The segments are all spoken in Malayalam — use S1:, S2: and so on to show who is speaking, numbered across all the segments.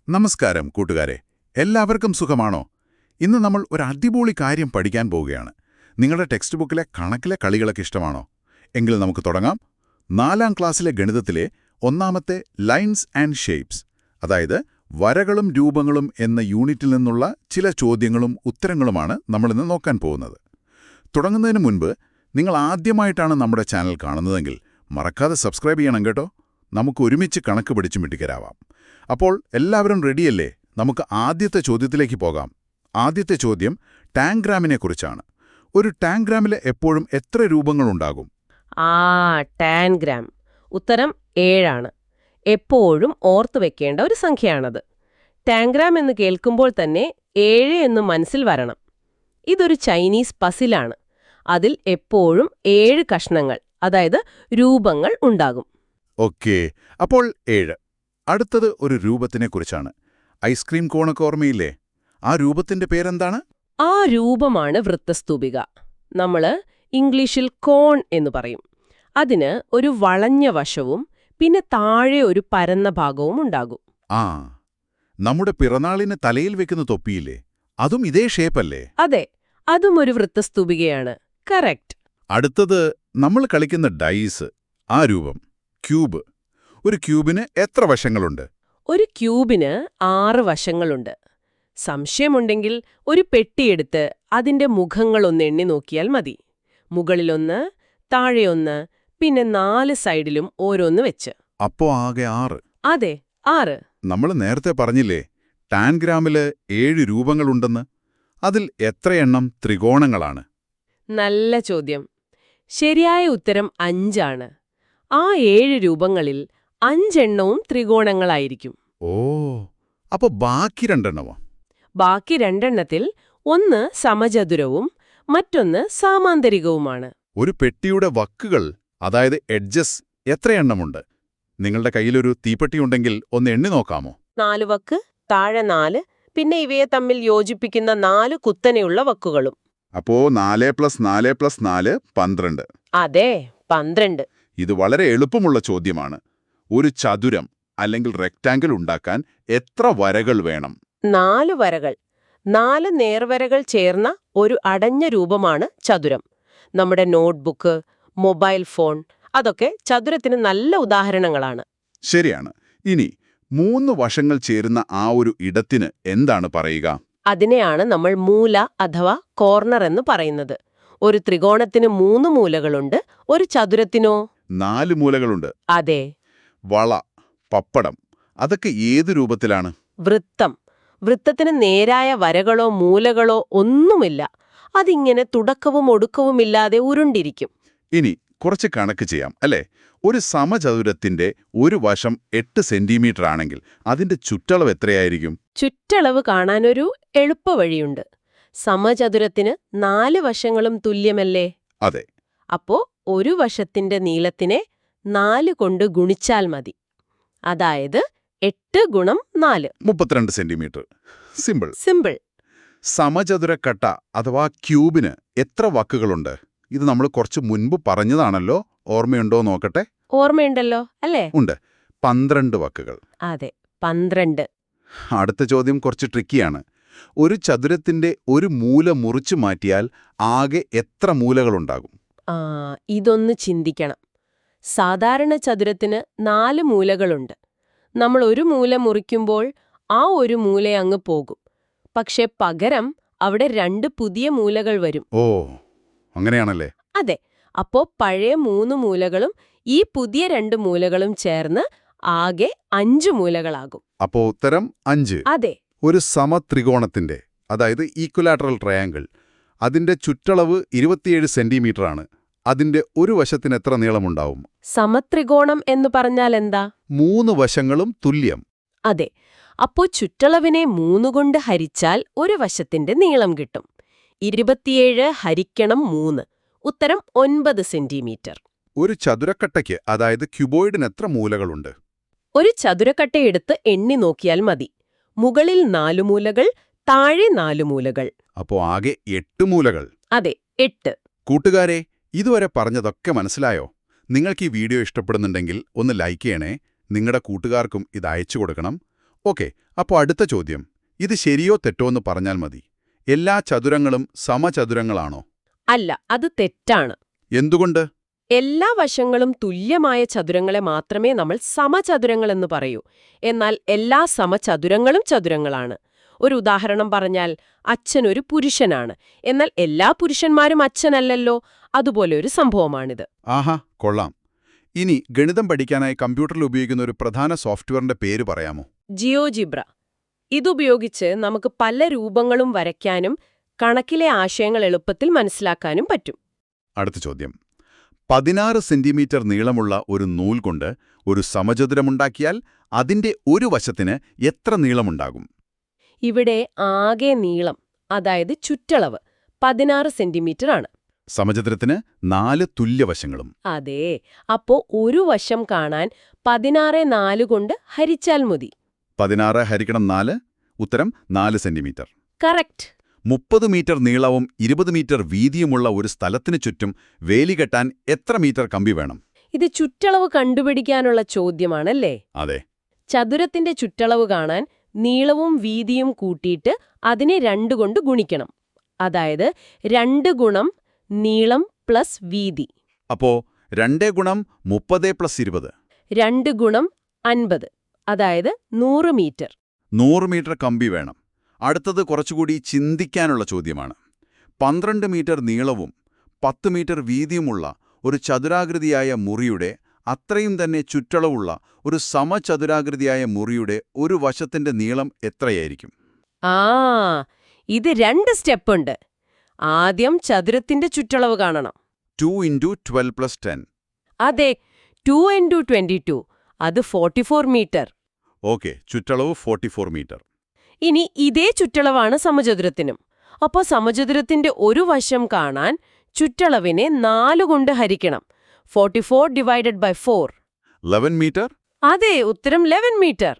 S1: നമസ്കാരം കൂട്ടുകാരെ, എല്ലാവർക്കും സുഖമാണോ? ഇന്ന് നമ്മൾ ഒരു അടിപൊളി കാര്യം പഠിക്കാൻ പോവുകയാണ്. നിങ്ങളുടെ ടെക്സ്റ്റ് ബുക്കിലെ കണക്കിലെ കളികളൊക്കെ ഇഷ്ടമാണോ? എങ്കിൽ നമുക്ക് തുടങ്ങാം. 4ാം ക്ലാസ്സിലെ ഗണിതത്തിലെ ഒന്നാമത്തെ ലൈൻസ് ആൻഡ് ഷേപ്സ്, അതായത് വരകളും രൂപങ്ങളും എന്ന യൂണിറ്റിൽ നിന്നുള്ള ചില ചോദ്യങ്ങളും ഉത്തരങ്ങളുമാണ് നമ്മളിന്ന് നോക്കാൻ പോകുന്നത്. തുടങ്ങുന്നതിന് മുൻപ് നിങ്ങൾ ആദ്യമായിട്ടാണ് നമ്മുടെ ചാനൽ കാണുന്നതെങ്കിൽ മറക്കാതെ സബ്സ്ക്രൈബ് ചെയ്യണം കേട്ടോ. നമുക്ക് ഒരുമിച്ച് കണക്ക് പിടിച്ച് മിടുക്കരാവാം. അപ്പോൾ എല്ലാവരും റെഡിയല്ലേ? നമുക്ക് ആദ്യത്തെ ചോദ്യത്തിലേക്ക് പോകാം. ആദ്യത്തെ ചോദ്യം ടാൻഗ്രാമിനെക്കുറിച്ചാണ്. ഒരു ടാൻഗ്രാമിൽ എപ്പോഴും എത്ര രൂപങ്ങളുണ്ടാകും?
S2: ടാൻഗ്രാം. ഉത്തരം 7 ആണ്. എപ്പോഴും ഓർത്തു വെക്കേണ്ട ഒരു സംഖ്യയാണത്. ടാൻഗ്രാം എന്ന് കേൾക്കുമ്പോൾ തന്നെ 7 എന്ന് മനസ്സിൽ വരണം. ഇതൊരു ചൈനീസ് പസിലാണ്. അതിൽ എപ്പോഴും 7 കഷ്ണങ്ങൾ, അതായത് രൂപങ്ങൾ ഉണ്ടാകും.
S1: ഓക്കേ, അപ്പോൾ 7. അടുത്തത് ഒരു രൂപത്തിനെക്കുറിച്ചാണ്. ഐസ്ക്രീം കോണൊക്കെ ഓർമ്മയില്ലേ? ആ രൂപത്തിന്റെ പേരെന്താണ്?
S2: ആ രൂപമാണ് വൃത്തസ്തൂപിക. നമ്മള് ഇംഗ്ലീഷിൽ കോൺ എന്ന് പറയും. അതിന് ഒരു വളഞ്ഞ വശവും പിന്നെ താഴെ ഒരു പരന്ന ഭാഗവും ഉണ്ടാകും.
S1: നമ്മുടെ പിറന്നാളിന് തലയിൽ വെക്കുന്ന തൊപ്പിയില്ലേ, അതും ഇതേ ഷേപ്പല്ലേ?
S2: അതെ, അതും ഒരു വൃത്തസ്തൂപികയാണ്. കറക്റ്റ്.
S1: അടുത്തത് നമ്മൾ കളിക്കുന്ന ഡൈസ്, ആ രൂപം ക്യൂബ്. ഒരു ക്യൂബിന് എത്ര വശങ്ങളുണ്ട്?
S2: ഒരു ക്യൂബിന് 6 വശങ്ങളുണ്ട്. സംശയമുണ്ടെങ്കിൽ ഒരു പെട്ടിയെടുത്ത് അതിന്റെ മുഖങ്ങളൊന്ന് എണ്ണി നോക്കിയാൽ മതി. മുകളിലൊന്ന്, താഴെയൊന്ന്, പിന്നെ 4 സൈഡിലും ഓരോന്ന് വെച്ച്.
S1: അപ്പോ ആകെ 6.
S2: അതെ, 6.
S1: നമ്മൾ നേരത്തെ പറഞ്ഞില്ലേ ടാൻഗ്രാമില് 7 രൂപങ്ങളുണ്ടെന്ന്. അതിൽ എത്രയെണ്ണം ത്രികോണങ്ങളാണ്?
S2: നല്ല ചോദ്യം. ശരിയായ ഉത്തരം 5 ആണ്. ആ 7 രൂപങ്ങളിൽ 5 എണ്ണവും ത്രികോണങ്ങളായിരിക്കും.
S1: അപ്പൊ ബാക്കി 2 എണ്ണമോ?
S2: ബാക്കി 2 എണ്ണത്തിൽ ഒന്ന് സമചതുരവും മറ്റൊന്ന് സാമാന്തരികവുമാണ്.
S1: ഒരു പെട്ടിയുടെ വക്കുകൾ, അതായത് എഡ്ജസ്, എത്രയെണ്ണമുണ്ട്? നിങ്ങളുടെ കയ്യിലൊരു തീപ്പെട്ടിയുണ്ടെങ്കിൽ ഒന്ന് എണ്ണി നോക്കാമോ?
S2: 4 വക്ക്, താഴെ 4, പിന്നെ ഇവയെ തമ്മിൽ യോജിപ്പിക്കുന്ന 4 കുത്തനെയുള്ള വക്കുകളും.
S1: അപ്പോ 4+4+4 12.
S2: അതെ, 12.
S1: ഇത് വളരെ എളുപ്പമുള്ള ചോദ്യമാണ്. ഒരു ചതുരം അല്ലെങ്കിൽ റെക്ടാങ്കിൾ ഉണ്ടാക്കാൻ എത്ര വരകൾ വേണം?
S2: 4 വരകൾ. 4 നേർവരകൾ ചേർന്ന ഒരു അടഞ്ഞ രൂപമാണ് ചതുരം. നമ്മുടെ നോട്ട്ബുക്ക്, മൊബൈൽ ഫോൺ, അതൊക്കെ ചതുരത്തിന് നല്ല ഉദാഹരണങ്ങളാണ്.
S1: ശരിയാണ്. ഇനി 3 വശങ്ങൾ ചേരുന്ന ആ ഒരു ഇടത്തിന് എന്താണ് പറയുക?
S2: അതിനെയാണ് നമ്മൾ മൂല അഥവാ കോർണർ എന്ന് പറയുന്നത്. ഒരു ത്രികോണത്തിന് 3 മൂലകളുണ്ട്, ഒരു ചതുരത്തിനോ
S1: 4 മൂലകളുണ്ട്.
S2: അതെ.
S1: വള, പപ്പടം, അതൊക്കെ ഏത് രൂപത്തിലാണ്?
S2: വൃത്തം. വൃത്തത്തിന് നേരായ വരകളോ മൂലകളോ ഒന്നുമില്ല. അതിങ്ങനെ തുടക്കവും ഒടുക്കവുമില്ലാതെ ഉരുണ്ടിരിക്കും.
S1: ഇനി കുറച്ച് കണക്ക് ചെയ്യാം അല്ലേ? ഒരു സമചതുരത്തിന്റെ ഒരു വശം 8 സെന്റിമീറ്റർ ആണെങ്കിൽ അതിന്റെ ചുറ്റളവ് എത്രയായിരിക്കും?
S2: ചുറ്റളവ് കാണാനൊരു എളുപ്പവഴിയുണ്ട്. സമചതുരത്തിന് 4 വശങ്ങളും തുല്യമല്ലേ?
S1: അതെ.
S2: അപ്പോ ഒരു വശത്തിന്റെ നീളത്തിനെ 4 കൊണ്ട് ഗുണിച്ചാൽ മതി. അതായത് 8 ഗുണം 4.
S1: 32 സെന്റിമീറ്റർ. സിമ്പിൾ.
S2: സിമ്പിൾ.
S1: സമചതുരക്കട്ട അഥവാ ക്യൂബിന് എത്ര വക്കുകളുണ്ട്? ഇത് നമ്മൾ കുറച്ച് മുൻപ് പറഞ്ഞതാണല്ലോ, ഓർമ്മയുണ്ടോ നോക്കട്ടെ.
S2: ഓർമ്മയുണ്ടല്ലോ അല്ലേ?
S1: ഉണ്ട്. 12 വക്കുകൾ.
S2: അതെ, 12.
S1: അടുത്ത ചോദ്യം കുറച്ച് ട്രിക്കിയാണ്. ഒരു ചതുരത്തിന്റെ ഒരു മൂല മുറിച്ചു മാറ്റിയാൽ ആകെ എത്ര മൂലകളുണ്ടാകും?
S2: ഇതൊന്ന് ചിന്തിക്കണം. സാധാരണ ചതുരത്തിന് 4 മൂലകളുണ്ട്. നമ്മൾ ഒരു മൂല മുറിക്കുമ്പോൾ ആ ഒരു മൂല അങ്ങ് പോകും. പക്ഷെ പകരം അവിടെ 2 പുതിയ മൂലകൾ വരും.
S1: അങ്ങനെയാണല്ലേ?
S2: അതെ. അപ്പോ പഴയ 3 മൂലകളും ഈ പുതിയ 2 മൂലകളും ചേർന്ന് ആകെ 5 മൂലകളാകും.
S1: അപ്പോ ഉത്തരം 5.
S2: അതെ.
S1: ഒരു സമത്രികോണത്തിന്റെ, അതായത് ഈക്വലാറ്ററൽ ട്രയാങ്കിൾ, അതിന്റെ ചുറ്റളവ് 27 സെന്റിമീറ്റർ ആണ്. അതിന്റെ ഒരു വശത്തിന് എത്ര നീളമുണ്ടാവും?
S2: സമത്രികോണം എന്ന് പറഞ്ഞാൽ എന്താ?
S1: 3 വശങ്ങളും തുല്യം.
S2: അതെ. അപ്പോ ചുറ്റളവിനെ 3 കൊണ്ട് ഹരിച്ചാൽ ഒരു വശത്തിന്റെ നീളം കിട്ടും. 27 ഹരിക്കണം 3. ഉത്തരം 9 സെന്റിമീറ്റർ.
S1: ഒരു ചതുരക്കട്ടയ്ക്ക്, അതായത് ക്യൂബോയിഡിന് എത്ര മൂലകളുണ്ട്?
S2: ഒരു ചതുരക്കട്ടയെടുത്ത് എണ്ണി നോക്കിയാൽ മതി. മുകളിൽ 4 മൂലകൾ, താഴെ 4 മൂലകൾ.
S1: അപ്പോ ആകെ 8 മൂലകൾ.
S2: അതെ, 8.
S1: കൂട്ടുകാരെ, ഇതുവരെ പറഞ്ഞതൊക്കെ മനസ്സിലായോ? നിങ്ങൾക്ക് ഈ വീഡിയോ ഇഷ്ടപ്പെടുന്നുണ്ടെങ്കിൽ ഒന്ന് ലൈക്ക് ചെയ്യണേ. നിങ്ങളുടെ കൂട്ടുകാർക്കും ഇത് അയച്ചു കൊടുക്കണം. ഓക്കെ, അപ്പോൾ അടുത്ത ചോദ്യം, ഇത് ശരിയോ തെറ്റോ എന്ന് പറഞ്ഞാൽ മതി. എല്ലാ ചതുരങ്ങളും സമചതുരങ്ങളാണോ?
S2: അല്ല, അത് തെറ്റാണ്.
S1: എന്തുകൊണ്ട്?
S2: എല്ലാ വശങ്ങളും തുല്യമായ ചതുരങ്ങളെ മാത്രമേ നമ്മൾ സമചതുരങ്ങളെന്ന് പറയൂ. എന്നാൽ എല്ലാ സമചതുരങ്ങളും ചതുരങ്ങളാണ്. ഒരു ഉദാഹരണം പറഞ്ഞാൽ, അച്ഛനൊരു പുരുഷനാണ്. എന്നാൽ എല്ലാ പുരുഷന്മാരും അച്ഛനല്ലല്ലോ. അതുപോലെ ഒരു സംഭവമാണിത്.
S1: ആഹാ, കൊള്ളാം. ഇനി ഗണിതം പഠിക്കാനായി കമ്പ്യൂട്ടറിൽ ഉപയോഗിക്കുന്ന ഒരു പ്രധാന സോഫ്റ്റ്വെയറിന്റെ പേര് പറയാമോ?
S2: ജിയോജിബ്ര. ഇതുപയോഗിച്ച് നമുക്ക് പല രൂപങ്ങളും വരയ്ക്കാനും കണക്കിലെ ആശയങ്ങൾ എളുപ്പത്തിൽ മനസ്സിലാക്കാനും പറ്റും.
S1: അടുത്ത ചോദ്യം, 16 സെന്റിമീറ്റർ നീളമുള്ള ഒരു നൂൽ കൊണ്ട് ഒരു സമചതുരമുണ്ടാക്കിയാൽ അതിന്റെ ഒരു വശത്തിന് എത്ര നീളമുണ്ടാകും?
S2: ഇവിടെ ആകെ നീളം, അതായത് ചുറ്റളവ്, 16 സെന്റിമീറ്റർ ആണ്.
S1: സമചതുരത്തിന് 4 തുല്യവശങ്ങളും.
S2: അതെ, അപ്പോ ഒരു വശം കാണാൻ 16 4 കൊണ്ട് ഹരിച്ചാൽ മതി.
S1: 16 ഹരിക്കണം 4, ഉത്തരം 4 സെന്റിമീറ്റർ.
S2: കറക്റ്റ്.
S1: 30 മീറ്റർ നീളവും 20 മീറ്റർ വീതിയുമുള്ള ഒരു സ്ഥലത്തിനു ചുറ്റും വേലി കെട്ടാൻ എത്ര മീറ്റർ കമ്പി വേണം?
S2: ഇത് ചുറ്റളവ് കണ്ടുപിടിക്കാനുള്ള ചോദ്യമാണല്ലേ?
S1: അതെ.
S2: ചതുരത്തിന്റെ ചുറ്റളവ് കാണാൻ നീളവും വീതിയും കൂട്ടിയിട്ട് അതിനെ 2 കൊണ്ട് ഗുണിക്കണം. അതായത് 2 ഗുണം നീളം പ്ലസ് വീതി.
S1: അപ്പോ 2 ഗുണം 30 പ്ലസ് 20.
S2: 2 ഗുണം 50, അതായത് 100 മീറ്റർ.
S1: 100 മീറ്റർ കമ്പി വേണം. അടുത്തത് കുറച്ചുകൂടി ചിന്തിക്കാനുള്ള ചോദ്യമാണ്. 12 മീറ്റർ നീളവും 10 മീറ്റർ വീതിയുമുള്ള ഒരു ചതുരാകൃതിയായ മുറിയുടെ അത്രയും തന്നെ ചുറ്റളവുള്ള ഒരു സമചതുരാകൃതിയായ മുറിയുടെ ഒരു വശത്തിന്റെ നീളം എത്രയായിരിക്കും?
S2: ഇത് 2 സ്റ്റെപ്പുണ്ട്. ആദ്യം ചതുരത്തിന്റെ ചുറ്റളവ് കാണണം.
S1: 2 × 12 + 10.
S2: അതെ, 2 × 22, അത് 44 മീറ്റർ.
S1: ഓക്കെ, ചുറ്റളവ് 44 മീറ്റർ.
S2: ഇനി ഇതേ ചുറ്റളവാണ് സമചതുരത്തിനും. അപ്പോൾ സമചതുരത്തിന്റെ ഒരു വശം കാണാൻ ചുറ്റളവിനെ 4 കൊണ്ട് ഹരിക്കണം. 44/4.
S1: 11 മീറ്റർ?
S2: അതെ, ഉത്തരം 11 മീറ്റർ.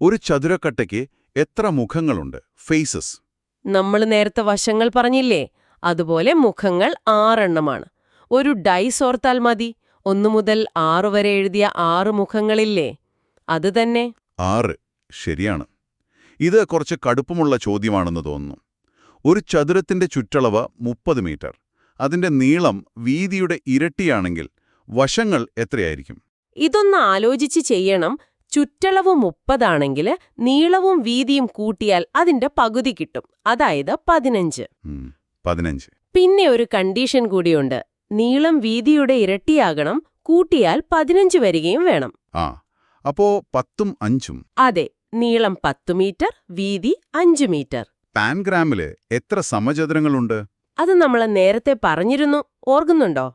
S1: ഒരു ചതുരക്കട്ടയ്ക്ക് എത്ര മുഖങ്ങളുണ്ട്, ഫേസസ്?
S2: നമ്മൾ നേരത്തെ വശങ്ങൾ പറഞ്ഞില്ലേ, അതുപോലെ മുഖങ്ങൾ 6 എണ്ണമാണ്. ഒരു ഡൈസ് ഓർത്താൽ മതി. 1 മുതൽ 6 വരെ എഴുതിയ 6 മുഖങ്ങളില്ലേ, അത് തന്നെ.
S1: 6, ശരിയാണ്. ഇത് കുറച്ച് കടുപ്പമുള്ള ചോദ്യമാണെന്ന് തോന്നുന്നു. ഒരു ചതുരത്തിന്റെ ചുറ്റളവ് 30 മീറ്റർ. അതിന്റെ നീളം വീതിയുടെ ഇരട്ടിയാണെങ്കിൽ വശങ്ങൾ എത്രയായിരിക്കും?
S2: ഇതൊന്ന് ആലോചിച്ച് ചെയ്യണം. ചുറ്റളവ് 30 ആണെങ്കിൽ നീളവും വീതിയും കൂട്ടിയാൽ അതിന്റെ പകുതി കിട്ടും, അതായത് 15.
S1: 15.
S2: പിന്നെ ഒരു കണ്ടീഷൻ കൂടിയുണ്ട്. നീളം വീതിയുടെ ഇരട്ടിയാകണം, കൂട്ടിയാൽ 15 വരികയും വേണം.
S1: അപ്പോ 10ഉം 5ഉം.
S2: അതെ, നീളം 10 മീറ്റർ, വീതി 5 മീറ്റർ.
S1: പാൻഗ്രാമില് എത്ര സമചതുരങ്ങളുണ്ട്?
S2: അത് നമ്മൾ നേരത്തെ പറഞ്ഞിരുന്നു, ഓർക്കുന്നുണ്ടോ?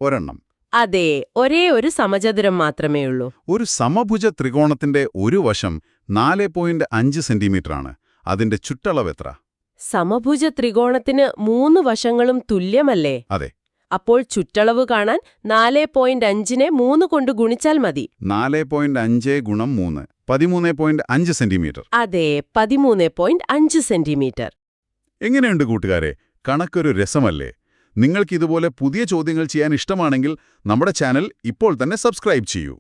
S1: ഒരെണ്ണം.
S2: അതെ, ഒരേ ഒരു സമചതുരം മാത്രമേ ഉള്ളൂ.
S1: ഒരു സമഭുജ ത്രികോണത്തിന്റെ ഒരു വശം 4.5 സെന്റിമീറ്ററാണ്. അതിന്റെ ചുറ്റളവ് എത്ര?
S2: സമഭുജ ത്രികോണത്തിന് 3 വശങ്ങളും തുല്യമല്ലേ?
S1: അതെ.
S2: അപ്പോൾ ചുറ്റളവ് കാണാൻ 4.5നെ 3 കൊണ്ട് ഗുണിച്ചാൽ മതി.
S1: 4.5 × 3 13.5 സെന്റിമീറ്റർ.
S2: അതെ, 13.5 സെന്റിമീറ്റർ.
S1: എങ്ങനെയുണ്ട് കൂട്ടുകാരെ? കണക്കൊരു രസമല്ലേ? നിങ്ങൾക്കിതുപോലെ പുതിയ ചോദ്യങ്ങൾ ചെയ്യാൻ ഇഷ്ടമാണെങ്കിൽ നമ്മുടെ ചാനൽ ഇപ്പോൾ തന്നെ സബ്സ്ക്രൈബ് ചെയ്യൂ.